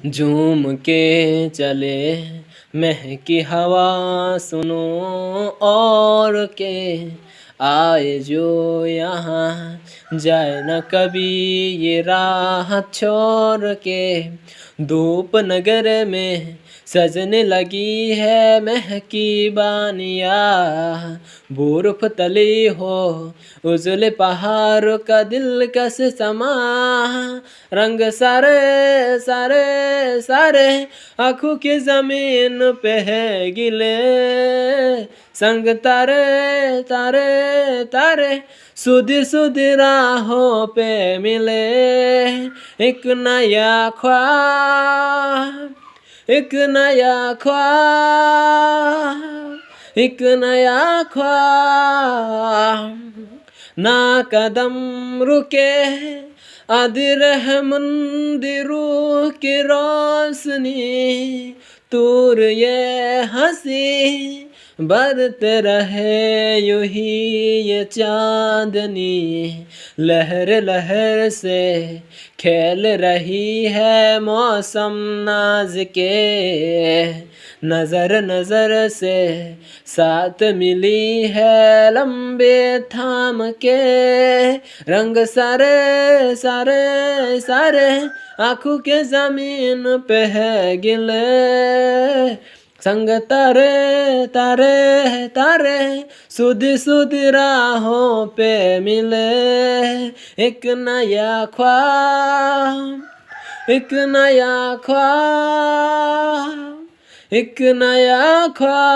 झूम के चले महकी हवा सुनो और के आए जो यहाँ जाए न कभी ये राह छोड़ के। धूप नगर में सजने लगी है महकी बानिया, बर्फ तली हो उजले पहाड़ का दिलकश समा। रंग सारे सारे सारे आँखों की जमीन पे है गिले, संग तारे तारे तारे सुधीर सुधीर राहों पे मिले। एक नया ख्वाब, एक नया ख्वाब, एक नया ख्वाब। ना कदम रुके आदि मंदिरों की रोशनी, दूर ये हंसी बरते रहे यूं ही ये चांदनी। लहर लहर से खेल रही है मौसम नाज के, नजर नजर से साथ मिली है लंबे थाम के। रंग सारे सारे सारे आँखों के जमीन पे है गिले, संग तारे तारे तारे सुधी सुधी राहों पे मिले। एक नया ख्वाब, एक नया ख्वाब, एक नया ख्वाब।